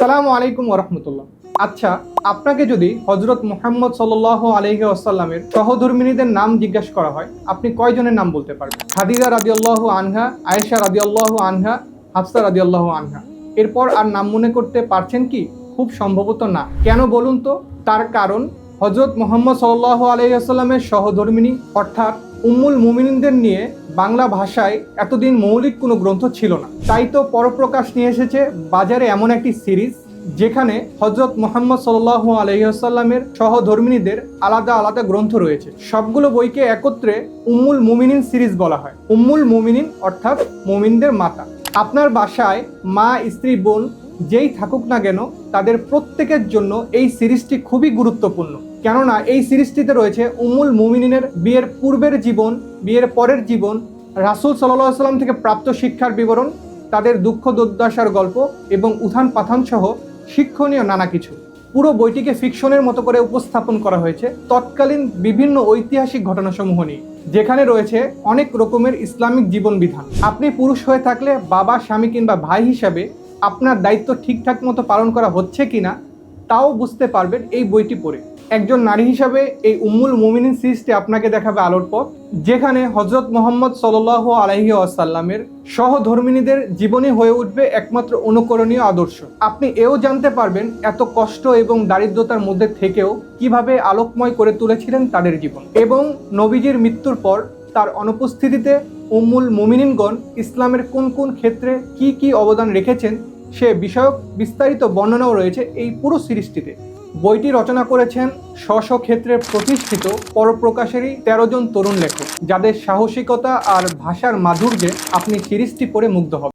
আসসালামু আলাইকুম ওরহমতুল্লাহ। আচ্ছা, আপনাকে যদি হজরত মুহাম্মদ সাল্লাল্লাহু আলাইহি ওয়াসাল্লামের সহধর্মিণীদের নাম জিজ্ঞাসা করা হয়, আপনি কয়জনের নাম বলতে পারবেন? খাদিজা রাদিয়াল্লাহু আনহা, আয়েশা রাদিয়াল্লাহু আনহা, হাফসা রাদিয়াল্লাহু আনহা। এরপর আর নাম মনে করতে পারছেন কি? খুব সম্ভবত না। কেন বলুন তো? তার কারণ হজরত মুহাম্মদ সাল্লাল্লাহু আলাইহি ওয়াসাল্লামের সহধর্মিণী অর্থাৎ উম্মুল মুমিনিনদের নিয়ে বাংলা ভাষায় এতদিন মৌলিক কোনো গ্রন্থ ছিল না। তাই তো পরপ্রকাশ নিয়ে এসেছে বাজারে এমন একটি সিরিজ, যেখানে হজরত মুহাম্মদ সাল্লাল্লাহু আলাইহি ওয়াসাল্লামের সহধর্মিণীদের আলাদা আলাদা গ্রন্থ রয়েছে। সবগুলো বইকে একত্রে উম্মুল মুমিনিন সিরিজ বলা হয়। উম্মুল মুমিনিন অর্থাৎ মুমিনদের মাতা। আপনার বাসায় মা, স্ত্রী, বোন যেই থাকুক না কেন, তাদের প্রত্যেকের জন্য এই সিরিজটি খুবই গুরুত্বপূর্ণ। কেননা এই সিরিজটিতে রয়েছে উম্মুল মুমিনিনের বিয়ের পূর্বের জীবন, বিয়ের পরের জীবন, রাসূল সাল্লাল্লাহু আলাইহি ওয়াসাল্লাম থেকে প্রাপ্ত শিক্ষার বিবরণ, তাদের দুঃখ দুর্দশার গল্প এবং উত্থান পাথান সহ শিক্ষণীয় নানা কিছু। পুরো বইটিকে ফিকশনের মতো করে উপস্থাপন করা হয়েছে তৎকালীন বিভিন্ন ঐতিহাসিক ঘটনাসমূহ নিয়ে, যেখানে রয়েছে অনেক রকমের ইসলামিক জীবন বিধান। আপনি পুরুষ হয়ে থাকলে বাবা, স্বামী কিংবা ভাই হিসাবে আপনার দায়িত্ব ঠিকঠাক মতো পালন করা হচ্ছে কিনা তাও বুঝতে পারবেন এই বইটি পড়ে। একজন নারী হিসাবে এই উম্মুল মুমিনিন সিরিজটি আপনাকে দেখাবে আলোর পথ, যেখানে হজরত মুহাম্মদ সাল্লাল্লাহু আলাইহি ওয়াসাল্লামের সহধর্মিণীদের জীবনী হয়ে উঠবে একমাত্র অনুকরণীয় আদর্শ। আপনি এও জানতে পারবেন এত কষ্ট এবং দারিদ্রতার মধ্যে থেকেও কিভাবে আলোকময় করে তুলেছিলেন তাদের জীবন, এবং নবীজির মৃত্যুর পর তার অনুপস্থিতিতে উম্মুল মুমিনিনগণ ইসলামের কোন কোন ক্ষেত্রে কি কি অবদান রেখেছেন সে বিষয়ক বিস্তারিত বর্ণনাও রয়েছে এই পুরো সিরিজটিতে। বইটি রচনা করেছেন স্ব ক্ষেত্রে প্রতিষ্ঠিত পরপ্রকাশেরই 13 জন তরুণ লেখক, যাদের সাহসিকতা আর ভাষার মাধুর্যে আপনি সিরিজটি পড়ে মুগ্ধ হবেন।